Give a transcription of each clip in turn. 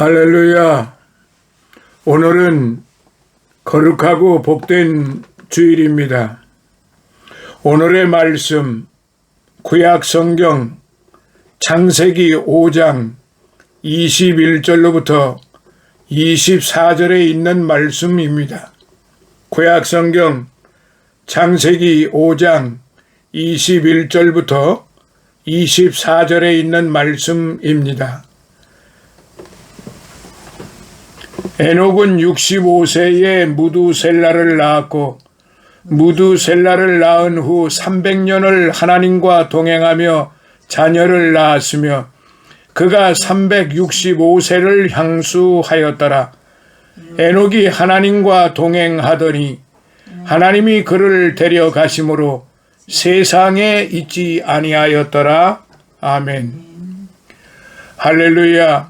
할렐루야. 오늘은 거룩하고 복된 주일입니다. 오늘의 말씀 구약성경 창세기 5장 21절로부터 24절에 있는 말씀입니다. 구약성경 창세기 5장 21절부터 24절에 있는 말씀입니다. 에녹은 65세에 무두셀라를 낳았고 무두셀라를 낳은 후 300년을 하나님과 동행하며 자녀를 낳았으며 그가 365세를 향수하였더라. 에녹이 하나님과 동행하더니 하나님이 그를 데려가심으로 세상에 있지 아니하였더라. 아멘. 할렐루야.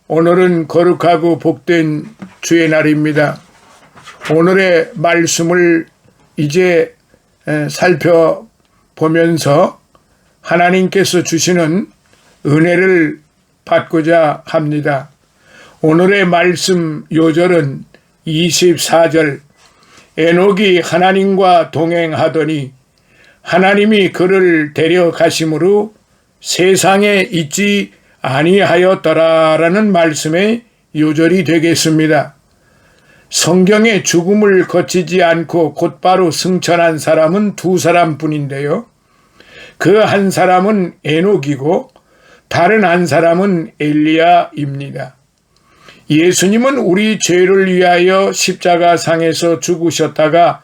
오늘은 거룩하고 복된 주의 날입니다. 오늘의 말씀을 이제 살펴보면서 하나님께서 주시는 은혜를 받고자 합니다. 오늘의 말씀 요절은 24절 에녹이 하나님과 동행하더니 하나님이 그를 데려가심으로 세상에 있지 아니하였더라라는 말씀의 요절이 되겠습니다. 성경에 죽음을 거치지 않고 곧바로 승천한 사람은 두 사람뿐인데요. 그 한 사람은 에녹이고 다른 한 사람은 엘리야입니다. 예수님은 우리 죄를 위하여 십자가상에서 죽으셨다가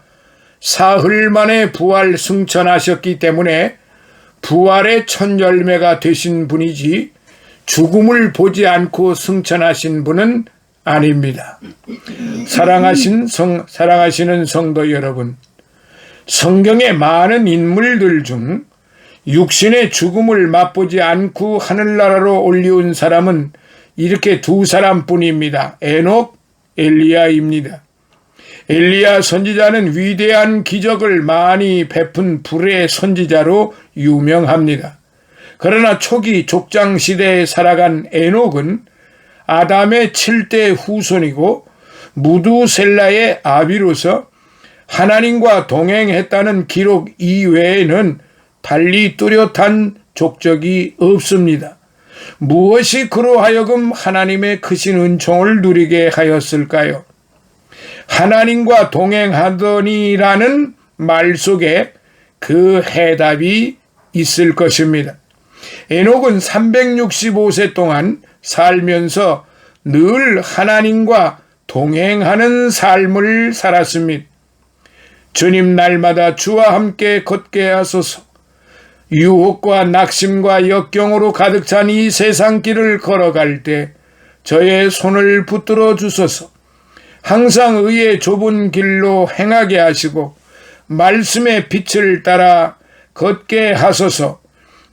사흘 만에 부활 승천하셨기 때문에 부활의 첫 열매가 되신 분이지 죽음을 보지 않고 승천하신 분은 아닙니다. 사랑하시는 성도 여러분, 성경의 많은 인물들 중 육신의 죽음을 맛보지 않고 하늘나라로 올리운 사람은 이렇게 두 사람뿐입니다. 에녹, 엘리야입니다. 엘리야 선지자는 위대한 기적을 많이 베푼 불의 선지자로 유명합니다. 그러나 초기 족장 시대에 살아간 에녹은 아담의 7대 후손이고 무두셀라의 아비로서 하나님과 동행했다는 기록 이외에는 달리 뚜렷한 족적이 없습니다. 무엇이 그로 하여금 하나님의 크신 은총을 누리게 하였을까요? 하나님과 동행하더니라는 말 속에 그 해답이 있을 것입니다. 에녹은 365세 동안 살면서 늘 하나님과 동행하는 삶을 살았습니다. 주님 날마다 주와 함께 걷게 하소서. 유혹과 낙심과 역경으로 가득 찬 이 세상 길을 걸어갈 때 저의 손을 붙들어 주소서. 항상 의의 좁은 길로 행하게 하시고 말씀의 빛을 따라 걷게 하소서.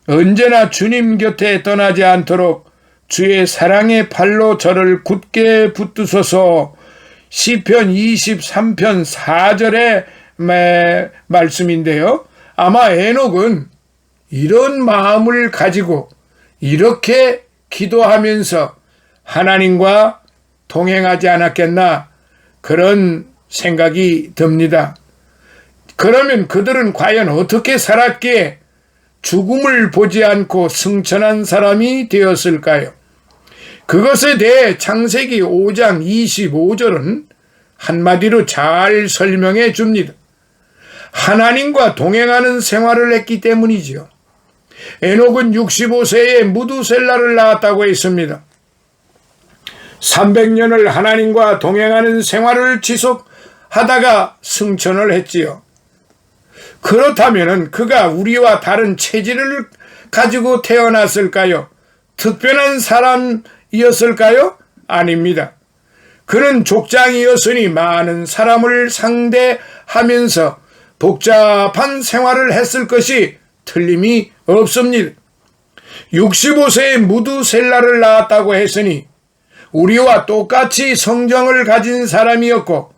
언제나 주님 곁에 떠나지 않도록 주의 사랑의 팔로 저를 굳게 붙드소서. 시편 23편 4절의 말씀인데요. 아마 에녹은 이런 마음을 가지고 이렇게 기도하면서 하나님과 동행하지 않았겠나 그런 생각이 듭니다. 그러면 그들은 과연 어떻게 살았기에 죽음을 보지 않고 승천한 사람이 되었을까요? 그것에 대해 창세기 5장 25절은 한마디로 잘 설명해 줍니다. 하나님과 동행하는 생활을 했기 때문이지요. 에녹은 65세에 무두셀라를 낳았다고 했습니다. 300년을 하나님과 동행하는 생활을 지속하다가 승천을 했지요. 그렇다면 그가 우리와 다른 체질을 가지고 태어났을까요? 특별한 사람이었을까요? 아닙니다. 그는 족장이었으니 많은 사람을 상대하면서 복잡한 생활을 했을 것이 틀림이 없습니다. 65세에 무두셀라를 낳았다고 했으니 우리와 똑같이 성정을 가진 사람이었고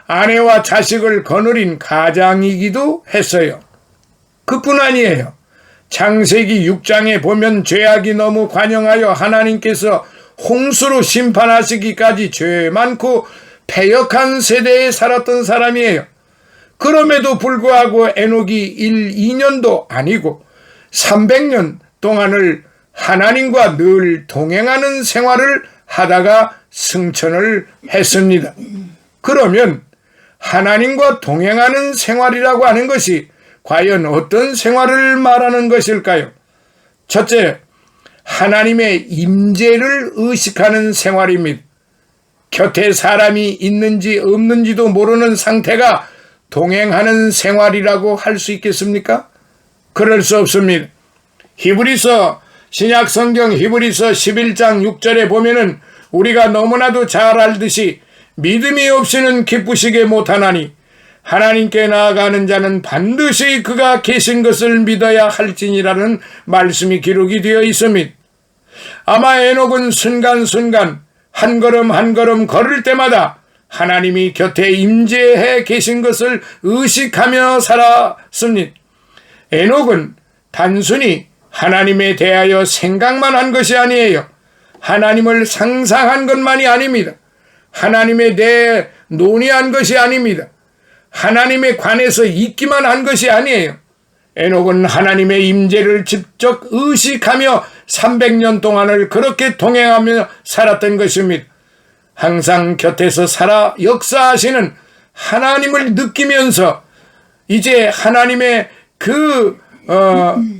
아내와 자식을 거느린 가장이기도 했어요. 그뿐 아니에요. 창세기 6장에 보면 죄악이 너무 관영하여 하나님께서 홍수로 심판하시기까지 죄 많고 패역한 세대에 살았던 사람이에요. 그럼에도 불구하고 에녹이 1, 2년도 아니고 300년 동안을 하나님과 늘 동행하는 생활을 하다가 승천을 했습니다. 그러면 하나님과 동행하는 생활이라고 하는 것이 과연 어떤 생활을 말하는 것일까요? 첫째, 하나님의 임재를 의식하는 생활입니다. 곁에 사람이 있는지 없는지도 모르는 상태가 동행하는 생활이라고 할 수 있겠습니까? 그럴 수 없습니다. 신약 성경 히브리서 11장 6절에 보면은 우리가 너무나도 잘 알듯이 믿음이 없이는 기쁘시게 못하나니 하나님께 나아가는 자는 반드시 그가 계신 것을 믿어야 할지니라는 말씀이 기록이 되어 있습니다. 아마 에녹은 순간순간 한 걸음 한 걸음 걸을 때마다 하나님이 곁에 임재해 계신 것을 의식하며 살았습니다. 에녹은 단순히 하나님에 대하여 생각만 한 것이 아니에요. 하나님을 상상한 것만이 아닙니다. 하나님에 대해 논의한 것이 아닙니다. 하나님에 관해서 있기만 한 것이 아니에요. 에녹은 하나님의 임재를 직접 의식하며 300년 동안을 그렇게 동행하며 살았던 것입니다. 항상 곁에서 살아 역사하시는 하나님을 느끼면서 이제 하나님의 그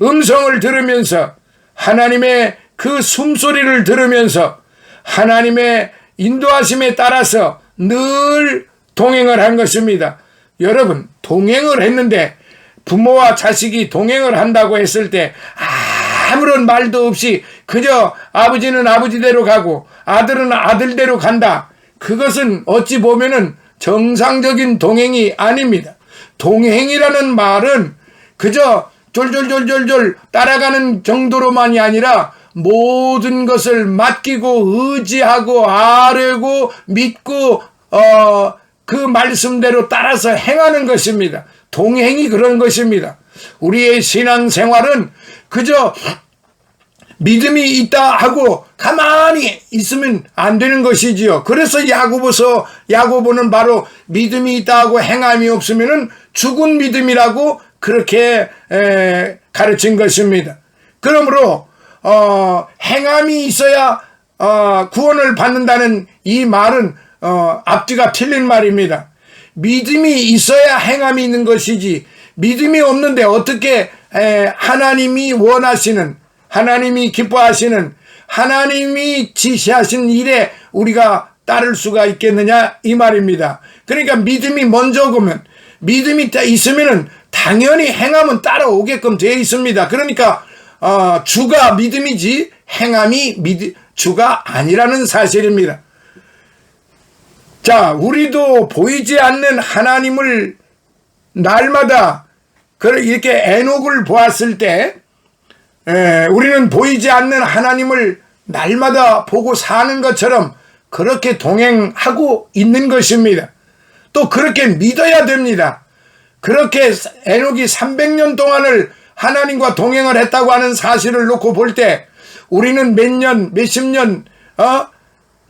음성을 들으면서 하나님의 그 숨소리를 들으면서 하나님의 인도하심에 따라서 늘 동행을 한 것입니다. 여러분, 동행을 했는데 부모와 자식이 동행을 한다고 했을 때 아무런 말도 없이 그저 아버지는 아버지대로 가고 아들은 아들대로 간다. 그것은 어찌 보면은 정상적인 동행이 아닙니다. 동행이라는 말은 그저 졸졸졸졸졸 따라가는 정도로만이 아니라 모든 것을 맡기고 의지하고 아뢰고 믿고 그 말씀대로 따라서 행하는 것입니다. 동행이 그런 것입니다. 우리의 신앙생활은 그저 믿음이 있다 하고 가만히 있으면 안 되는 것이지요. 그래서 야고보는 바로 믿음이 있다 하고 행함이 없으면 죽은 믿음이라고 그렇게 가르친 것입니다. 그러므로 행함이 있어야 구원을 받는다는 이 말은 앞뒤가 틀린 말입니다. 믿음이 있어야 행함이 있는 것이지 믿음이 없는데 어떻게 하나님이 원하시는, 하나님이 기뻐하시는, 하나님이 지시하신 일에 우리가 따를 수가 있겠느냐 이 말입니다. 그러니까 믿음이 먼저 오면, 믿음이 있으면은 당연히 행함은 따라오게끔 되어 있습니다. 그러니까 주가 믿음이지 행함이 주가 아니라는 사실입니다. 자, 우리도 보이지 않는 하나님을 날마다 이렇게 에녹을 보았을 때 우리는 보이지 않는 하나님을 날마다 보고 사는 것처럼 그렇게 동행하고 있는 것입니다. 또 그렇게 믿어야 됩니다. 그렇게 에녹이 300년 동안을 하나님과 동행을 했다고 하는 사실을 놓고 볼 때 우리는 몇 년, 몇십 년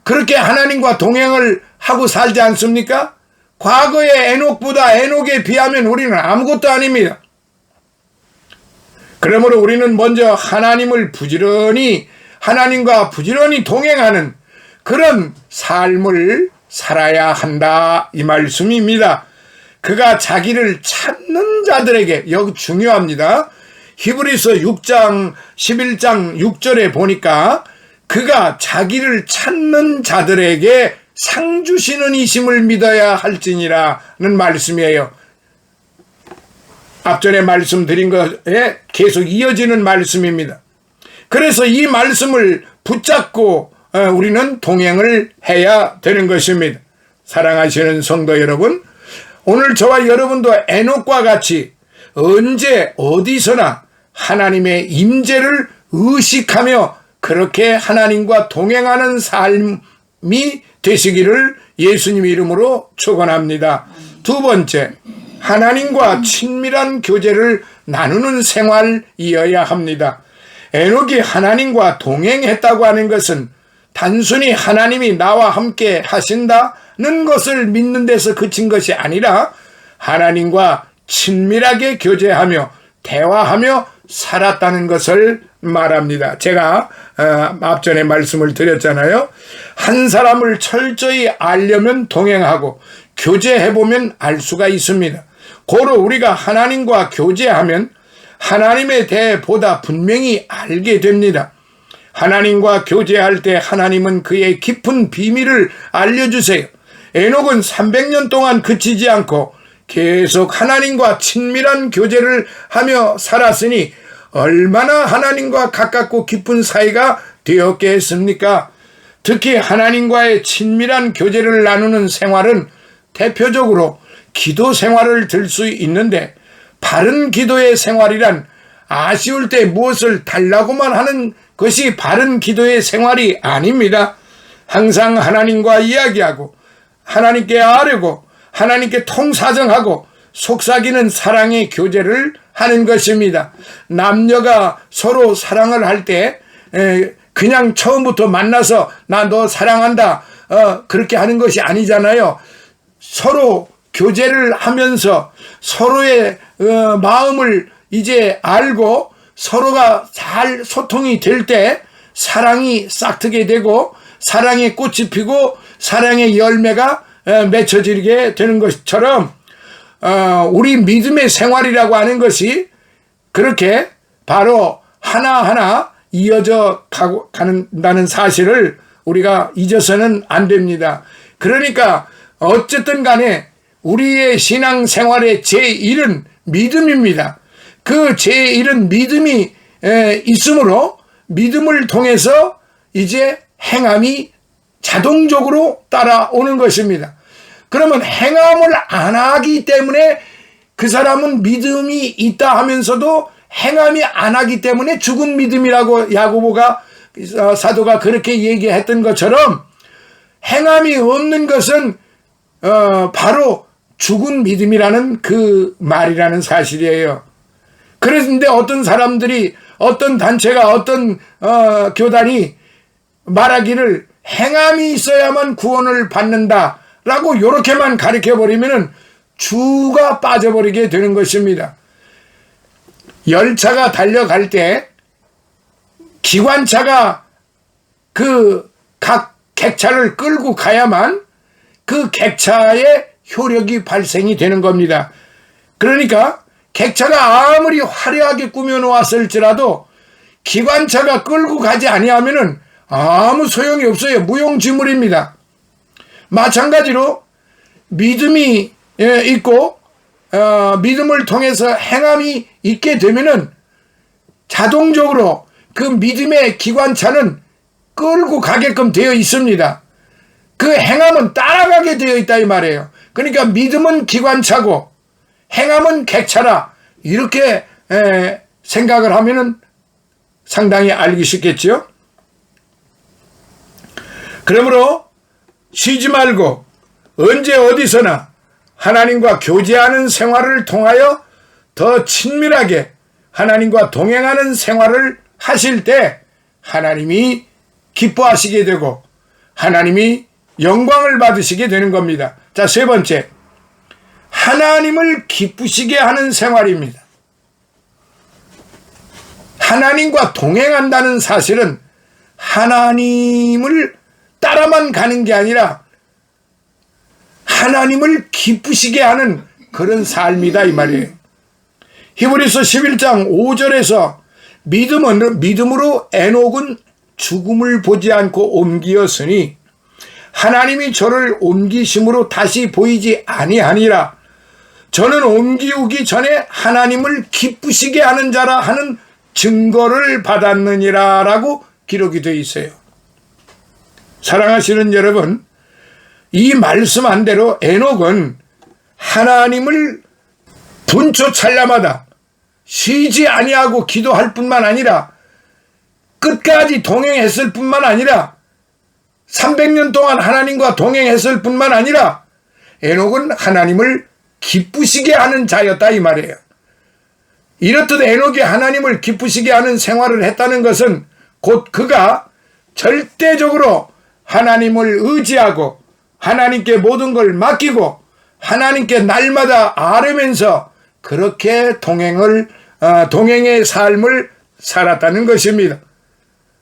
그렇게 하나님과 동행을 하고 살지 않습니까? 과거의 에녹에 비하면 우리는 아무것도 아닙니다. 그러므로 우리는 먼저 하나님과 부지런히 동행하는 그런 삶을 살아야 한다 이 말씀입니다. 그가 자기를 찾는 자들에게, 여기 중요합니다. 히브리서 6장 11장 6절에 보니까 그가 자기를 찾는 자들에게 상 주시는 이심을 믿어야 할지니라는 말씀이에요. 앞전에 말씀드린 것에 계속 이어지는 말씀입니다. 그래서 이 말씀을 붙잡고 우리는 동행을 해야 되는 것입니다. 사랑하시는 성도 여러분, 오늘 저와 여러분도 에녹과 같이 언제 어디서나 하나님의 임재를 의식하며 그렇게 하나님과 동행하는 삶이 되시기를 예수님 이름으로 축원합니다. 두 번째, 하나님과 친밀한 교제를 나누는 생활이어야 합니다. 에녹이 하나님과 동행했다고 하는 것은 단순히 하나님이 나와 함께 하신다는 것을 믿는 데서 그친 것이 아니라 하나님과 친밀하게 교제하며 대화하며 살았다는 것을 말합니다. 제가 앞전에 말씀을 드렸잖아요. 한 사람을 철저히 알려면 동행하고 교제해보면 알 수가 있습니다. 고로 우리가 하나님과 교제하면 하나님에 대해 보다 분명히 알게 됩니다. 하나님과 교제할 때 하나님은 그의 깊은 비밀을 알려주세요. 에녹은 300년 동안 그치지 않고 계속 하나님과 친밀한 교제를 하며 살았으니 얼마나 하나님과 가깝고 깊은 사이가 되었겠습니까? 특히 하나님과의 친밀한 교제를 나누는 생활은 대표적으로 기도 생활을 들 수 있는데, 바른 기도의 생활이란 아쉬울 때 무엇을 달라고만 하는 것이 바른 기도의 생활이 아닙니다. 항상 하나님과 이야기하고 하나님께 아뢰고 하나님께 통사정하고 속삭이는 사랑의 교제를 하는 것입니다. 남녀가 서로 사랑을 할 때 그냥 처음부터 만나서 나 너 사랑한다 그렇게 하는 것이 아니잖아요. 서로 교제를 하면서 서로의 마음을 이제 알고 서로가 잘 소통이 될 때 사랑이 싹트게 되고 사랑의 꽃이 피고 사랑의 열매가 맺혀지게 되는 것처럼 우리 믿음의 생활이라고 하는 것이 그렇게 바로 하나하나 이어져 간다는 사실을 우리가 잊어서는 안 됩니다. 그러니까 어쨌든 간에 우리의 신앙생활의 제1은 믿음입니다. 그 제1은 믿음이 있으므로 믿음을 통해서 이제 행함이 자동적으로 따라오는 것입니다. 그러면 행함을 안 하기 때문에 그 사람은 믿음이 있다 하면서도 행함이 안 하기 때문에 죽은 믿음이라고 야고보가 사도가 그렇게 얘기했던 것처럼 행함이 없는 것은 바로 죽은 믿음이라는 그 말이라는 사실이에요. 그런데 어떤 사람들이 어떤 단체가 어떤 교단이 말하기를 행함이 있어야만 구원을 받는다라고 이렇게만 가르쳐버리면 주가 빠져버리게 되는 것입니다. 열차가 달려갈 때 기관차가 그 각 객차를 끌고 가야만 그 객차의 효력이 발생이 되는 겁니다. 그러니까 객차가 아무리 화려하게 꾸며놓았을지라도 기관차가 끌고 가지 아니하면은 아무 소용이 없어요. 무용지물입니다. 마찬가지로 믿음이 있고 믿음을 통해서 행함이 있게 되면은 자동적으로 그 믿음의 기관차는 끌고 가게끔 되어 있습니다. 그 행함은 따라가게 되어 있다 이 말이에요. 그러니까 믿음은 기관차고 행함은 객차라 이렇게 생각을 하면은 상당히 알기 쉽겠죠. 그러므로 쉬지 말고 언제 어디서나 하나님과 교제하는 생활을 통하여 더 친밀하게 하나님과 동행하는 생활을 하실 때 하나님이 기뻐하시게 되고 하나님이 영광을 받으시게 되는 겁니다. 자, 세 번째, 하나님을 기쁘시게 하는 생활입니다. 하나님과 동행한다는 사실은 하나님을 따라만 가는 게 아니라 하나님을 기쁘시게 하는 그런 삶이다 이 말이에요. 히브리서 11장 5절에서 믿음으로 에녹은 죽음을 보지 않고 옮기었으니 하나님이 저를 옮기심으로 다시 보이지 아니하니라. 저는 옮기우기 전에 하나님을 기쁘시게 하는 자라 하는 증거를 받았느니라 라고 기록이 되어 있어요. 사랑하시는 여러분, 이 말씀한 대로 에녹은 하나님을 분초 찰나마다 쉬지 아니하고 기도할 뿐만 아니라 끝까지 동행했을 뿐만 아니라 300년 동안 하나님과 동행했을 뿐만 아니라 에녹은 하나님을 기쁘시게 하는 자였다 이 말이에요. 이렇듯 에녹이 하나님을 기쁘시게 하는 생활을 했다는 것은 곧 그가 절대적으로 하나님을 의지하고 하나님께 모든 걸 맡기고 하나님께 날마다 아뢰면서 그렇게 동행의 삶을 살았다는 것입니다.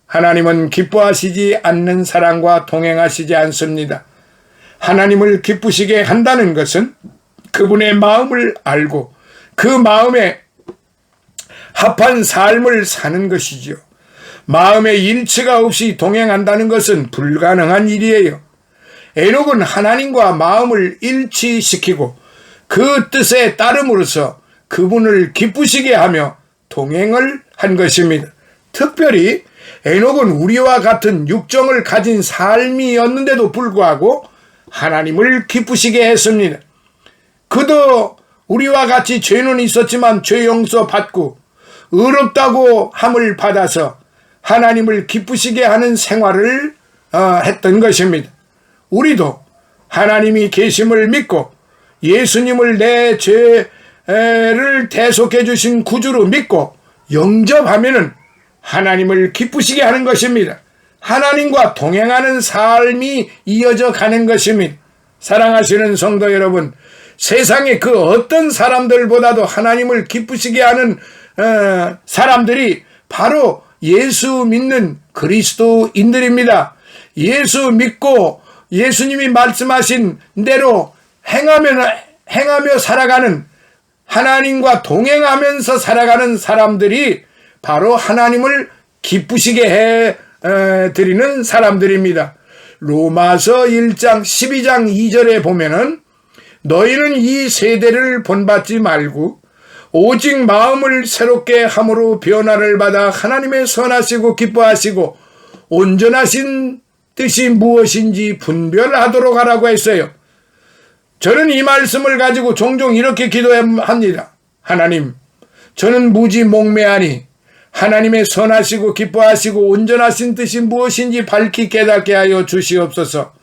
하나님은 기뻐하시지 않는 사람과 동행하시지 않습니다. 하나님을 기쁘시게 한다는 것은 그분의 마음을 알고 그 마음에 합한 삶을 사는 것이죠. 마음의 일치가 없이 동행한다는 것은 불가능한 일이에요. 에녹은 하나님과 마음을 일치시키고 그 뜻에 따름으로써 그분을 기쁘시게 하며 동행을 한 것입니다. 특별히 에녹은 우리와 같은 육정을 가진 삶이었는데도 불구하고 하나님을 기쁘시게 했습니다. 그도 우리와 같이 죄는 있었지만 죄 용서 받고 의롭다고 함을 받아서 하나님을 기쁘시게 하는 생활을 했던 것입니다. 우리도 하나님이 계심을 믿고 예수님을 내 죄를 대속해 주신 구주로 믿고 영접하면은 하나님을 기쁘시게 하는 것입니다. 하나님과 동행하는 삶이 이어져 가는 것입니다. 사랑하시는 성도 여러분, 세상의 그 어떤 사람들보다도 하나님을 기쁘시게 하는 사람들이 바로 예수 믿는 그리스도인들입니다. 예수 믿고 예수님이 말씀하신 대로 행하며 살아가는, 하나님과 동행하면서 살아가는 사람들이 바로 하나님을 기쁘시게 해드리는 사람들입니다. 로마서 1장 12장 2절에 보면은 너희는 이 세대를 본받지 말고 오직 마음을 새롭게 함으로 변화를 받아 하나님의 선하시고 기뻐하시고 온전하신 뜻이 무엇인지 분별하도록 하라고 했어요. 저는 이 말씀을 가지고 종종 이렇게 기도합니다. 하나님, 저는 무지 목매하니 하나님의 선하시고 기뻐하시고 온전하신 뜻이 무엇인지 밝히 깨닫게 하여 주시옵소서.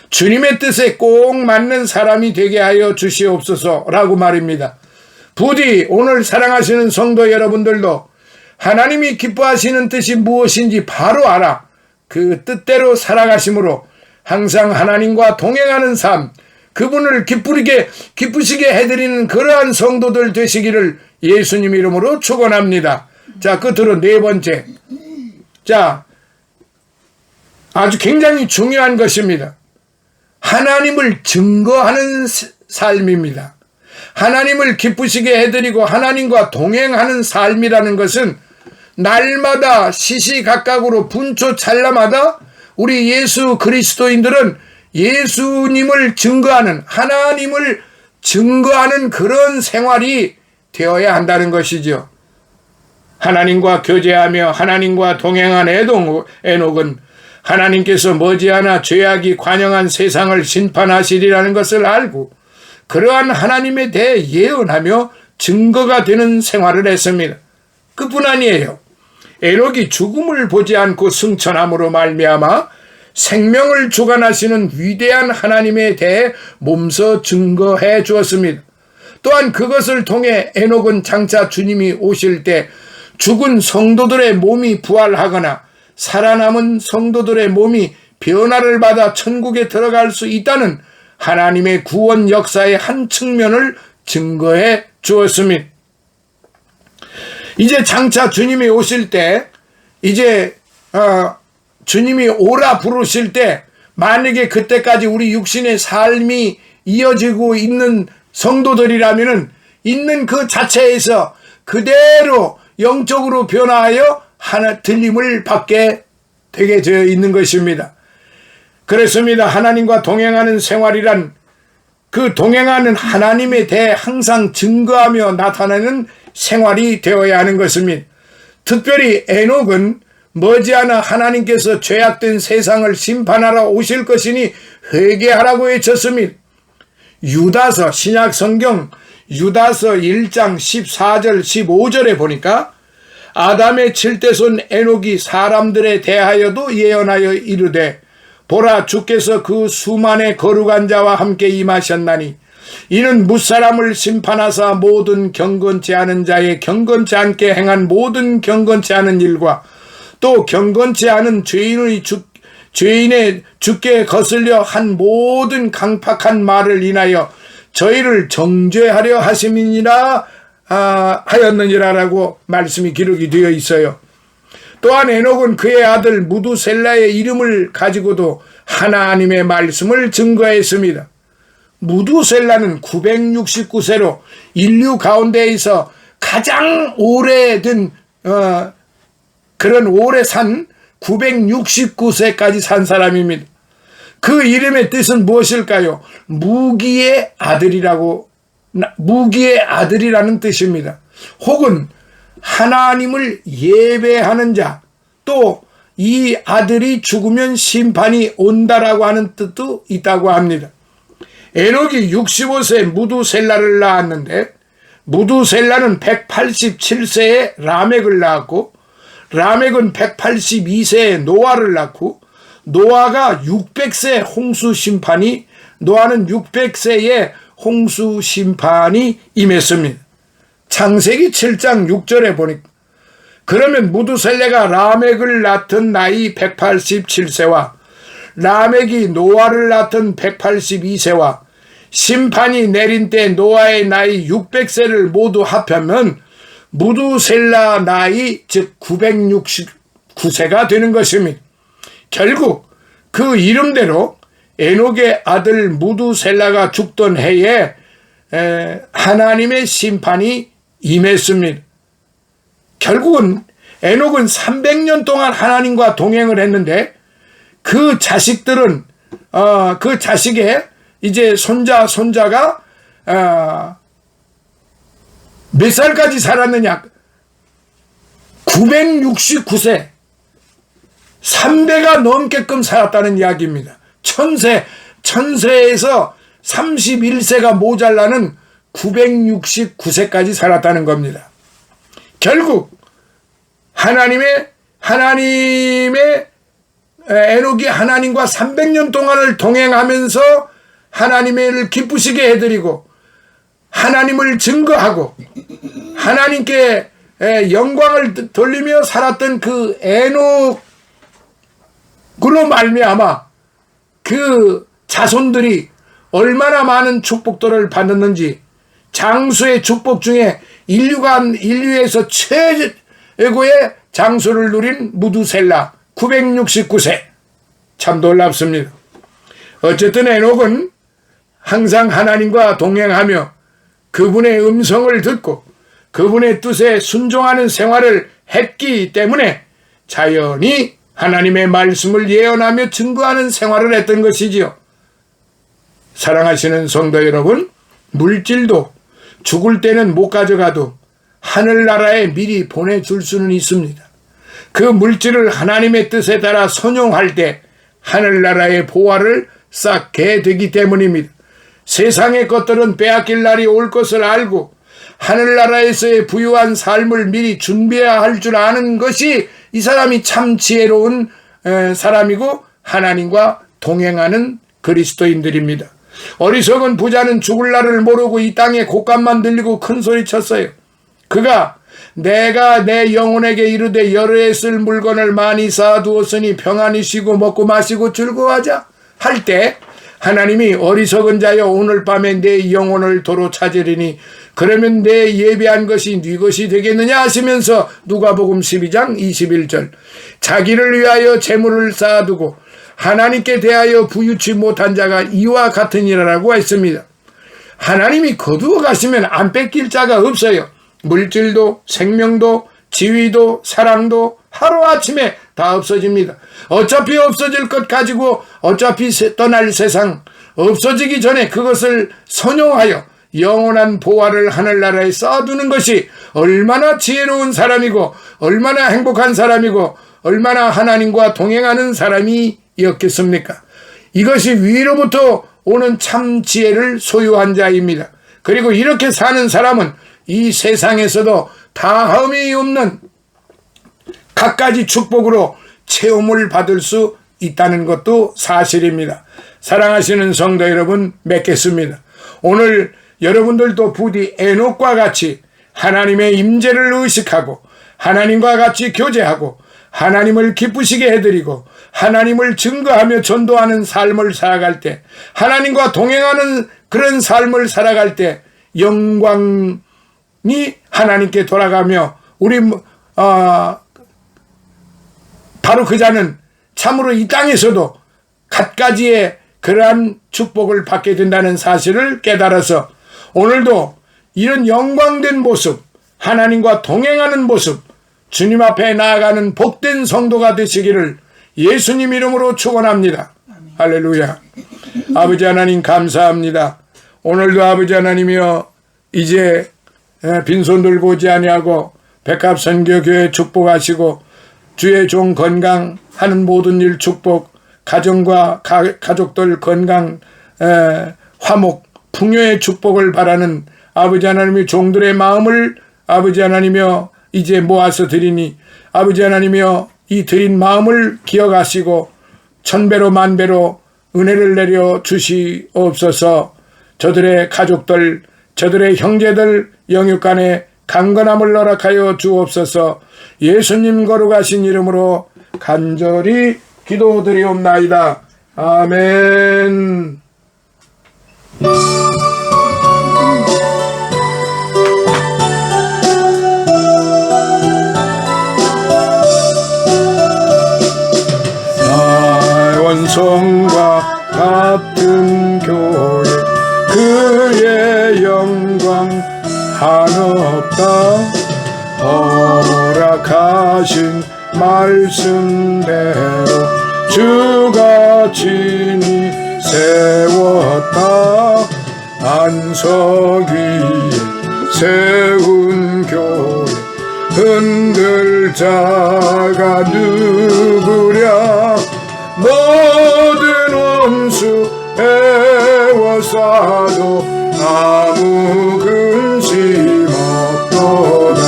주님의 뜻에 꼭 맞는 사람이 되게 하여 주시옵소서라고 말입니다. 부디 오늘 사랑하시는 성도 여러분들도 하나님이 기뻐하시는 뜻이 무엇인지 바로 알아 그 뜻대로 살아가심으로 항상 하나님과 동행하는 삶, 그분을 기쁘시게 해드리는 그러한 성도들 되시기를 예수님 이름으로 축원합니다. 자, 끝으로 네 번째. 자, 아주 굉장히 중요한 것입니다. 하나님을 증거하는 삶입니다. 하나님을 기쁘시게 해드리고 하나님과 동행하는 삶이라는 것은 날마다 시시각각으로 분초찰나마다 우리 예수 그리스도인들은 예수님을 증거하는, 하나님을 증거하는 그런 생활이 되어야 한다는 것이죠. 하나님과 교제하며 하나님과 동행한 에녹은 하나님께서 머지않아 죄악이 관영한 세상을 심판하시리라는 것을 알고 그러한 하나님에 대해 예언하며 증거가 되는 생활을 했습니다. 그뿐 아니에요. 에녹이 죽음을 보지 않고 승천함으로 말미암아 생명을 주관하시는 위대한 하나님에 대해 몸소 증거해 주었습니다. 또한 그것을 통해 에녹은 장차 주님이 오실 때 죽은 성도들의 몸이 부활하거나 살아남은 성도들의 몸이 변화를 받아 천국에 들어갈 수 있다는 하나님의 구원 역사의 한 측면을 증거해 주었습니다. 이제 장차 주님이 오실 때, 이제 주님이 오라 부르실 때 만약에 그때까지 우리 육신의 삶이 이어지고 있는 성도들이라면은 있는 그 자체에서 그대로 영적으로 변화하여 들림을 받게 되게 되어 있는 것입니다. 그렇습니다. 하나님과 동행하는 생활이란 그 동행하는 하나님에 대해 항상 증거하며 나타나는 생활이 되어야 하는 것입니다. 특별히 에녹은 머지않아 하나님께서 죄악된 세상을 심판하러 오실 것이니 회개하라고 외쳤습니다. 유다서, 신약 성경 유다서 1장 14절 15절에 보니까 아담의 7대손 에녹이 사람들에 대하여도 예언하여 이르되 보라, 주께서 그 수만의 거룩한 자와 함께 임하셨나니 이는 무사람을 심판하사 모든 경건치 않은 자의 경건치 않게 행한 모든 경건치 않은 일과 또 경건치 않은 죄인의 주께 거슬려 한 모든 강팍한 말을 인하여 저희를 정죄하려 하심이니라 하였느니라라고 말씀이 기록이 되어 있어요. 또한 에녹은 그의 아들 무두셀라의 이름을 가지고도 하나님의 말씀을 증거했습니다. 무두셀라는 969세로 인류 가운데에서 가장 오래된 그런 오래 산 969세까지 산 사람입니다. 그 이름의 뜻은 무엇일까요? 무기의 아들이라는 뜻입니다. 혹은 하나님을 예배하는 자, 또 이 아들이 죽으면 심판이 온다라고 하는 뜻도 있다고 합니다. 에녹이 65세 무두셀라를 낳았는데, 무두셀라는 187세에 라멕을 낳았고, 라멕은 182세에 노아를 낳고, 노아는 600세에 홍수 심판이 임했습니다. 창세기 7장 6절에 보니까, 그러면 무두셀레가 라멕을 낳던 나이 187세와 라멕이 노아를 낳던 182세와 심판이 내린 때 노아의 나이 600세를 모두 합하면 무두셀라 나이 즉 969세가 되는 것입니다. 결국 그 이름대로 에녹의 아들 무두셀라가 죽던 해에 하나님의 심판이 임했습니다. 결국은 에녹은 300년 동안 하나님과 동행을 했는데 그 자식들은 그 자식의 이제 손자가 몇 살까지 살았느냐? 969세, 3배가 넘게끔 살았다는 이야기입니다. 천세에서 31세가 모자라는 969세까지 살았다는 겁니다. 결국 하나님의 에녹이 하나님과 300년 동안을 동행하면서 하나님을 기쁘시게 해드리고 하나님을 증거하고 하나님께 영광을 돌리며 살았던 그 에녹으로 말미암아 그 자손들이 얼마나 많은 축복들을 받았는지, 장수의 축복 중에 인류에서 최고의 장수를 누린 무두셀라 969세, 참 놀랍습니다. 어쨌든 에녹은 항상 하나님과 동행하며 그분의 음성을 듣고 그분의 뜻에 순종하는 생활을 했기 때문에 자연히 하나님의 말씀을 예언하며 증거하는 생활을 했던 것이지요. 사랑하시는 성도 여러분, 물질도 죽을 때는 못 가져가도 하늘나라에 미리 보내줄 수는 있습니다. 그 물질을 하나님의 뜻에 따라 선용할 때 하늘나라의 보화를 쌓게 되기 때문입니다. 세상의 것들은 빼앗길 날이 올 것을 알고 하늘나라에서의 부유한 삶을 미리 준비해야 할 줄 아는 것이 이 사람이 참 지혜로운 사람이고 하나님과 동행하는 그리스도인들입니다. 어리석은 부자는 죽을 날을 모르고 이 땅에 곶감만 들리고 큰 소리 쳤어요. 그가 내가 내 영혼에게 이르되 열에 쓸 물건을 많이 쌓아두었으니 평안히 쉬고 먹고 마시고 즐거워하자 할 때 하나님이 어리석은 자여 오늘 밤에 내 영혼을 도로 찾으리니 그러면 내 예배한 것이 네 것이 되겠느냐 하시면서 누가복음 12장 21절 자기를 위하여 재물을 쌓아두고 하나님께 대하여 부유치 못한 자가 이와 같으니라라고 했습니다. 하나님이 거두어 가시면 안 뺏길 자가 없어요. 물질도 생명도 지위도 사랑도 하루아침에 다 없어집니다. 어차피 없어질 것 가지고 어차피 떠날 세상, 없어지기 전에 그것을 선용하여 영원한 보화를 하늘나라에 쌓아두는 것이 얼마나 지혜로운 사람이고 얼마나 행복한 사람이고 얼마나 하나님과 동행하는 사람이었겠습니까? 이것이 위로부터 오는 참 지혜를 소유한 자입니다. 그리고 이렇게 사는 사람은 이 세상에서도 다함이 없는 갖가지 축복으로 체험을 받을 수 있다는 것도 사실입니다. 사랑하시는 성도 여러분, 맺겠습니다. 오늘 여러분들도 부디 에녹과 같이 하나님의 임재를 의식하고 하나님과 같이 교제하고 하나님을 기쁘시게 해드리고 하나님을 증거하며 전도하는 삶을 살아갈 때, 하나님과 동행하는 그런 삶을 살아갈 때 영광이 하나님께 돌아가며 우리 바로 그 자는 참으로 이 땅에서도 갖가지의 그러한 축복을 받게 된다는 사실을 깨달아서 오늘도 이런 영광된 모습, 하나님과 동행하는 모습, 주님 앞에 나아가는 복된 성도가 되시기를 예수님 이름으로 축원합니다. 할렐루야. 아버지 하나님 감사합니다. 오늘도 아버지 하나님이여 이제 빈손 들고 오지 아니하고 백합선교교회 축복하시고 주의 종 건강하는 모든 일 축복, 가정과 가족들 건강 화목 풍요의 축복을 바라는 아버지 하나님의 종들의 마음을 아버지 하나님이여 이제 모아서 드리니 아버지 하나님이여 이 드린 마음을 기억하시고 천배로 만배로 은혜를 내려 주시옵소서. 저들의 가족들, 저들의 형제들 영육간에 강건함을 허락하여 주옵소서. 예수님 거룩하신 이름으로 간절히 기도드리옵나이다. 아멘. 원성과 같은 교회 그의 영광 한없다. 허락하신 말씀대로 주가 친히 세웠다. 안석 위에 세운 교회 흔들 자가 누구랴. 모든 원수 애워싸도 아무 근심 없도다.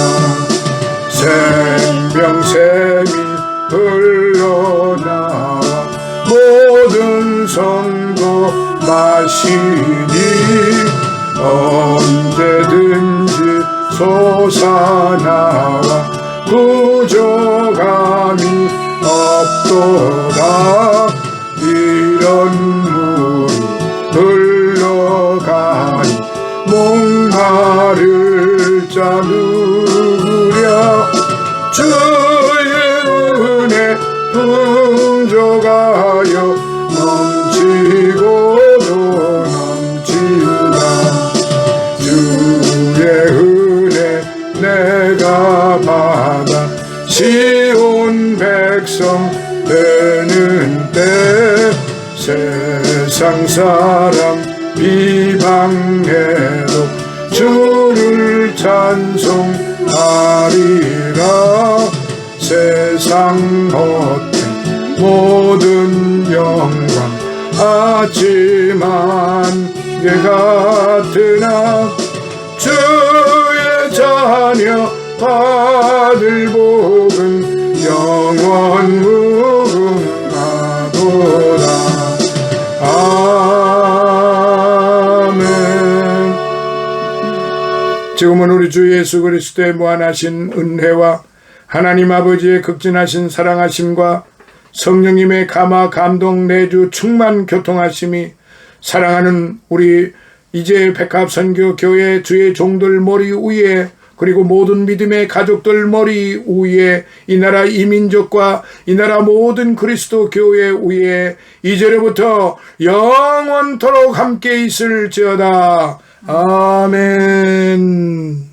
생명샘이 흘러나와 모든 성도 마시니 언제든지 솟아나와 부족함이 없도다. 이런 물이 흘러가니 목마를 자 누구랴. 주의 은혜 풍족하여 넘치고도 넘치다. 주의 은혜 내가 받아 시온 백성 되는 때 세상 사람 비방해도 주를 찬송하리라. 세상 헛된 모든 영광 하지만 게 같으나 주의 자녀 받을 복은 영원 무궁하도다. 아멘. 지금은 우리 주 예수 그리스도의 무한하신 은혜와 하나님 아버지의 극진하신 사랑하심과 성령님의 감화 감동 내주 충만 교통하심이 사랑하는 우리 이제 백합선교 교회 주의 종들 머리 위에 그리고 모든 믿음의 가족들 머리 위에 이 나라 이민족과 이 나라 모든 그리스도 교회 위에 이제로부터 영원토록 함께 있을지어다. 아멘.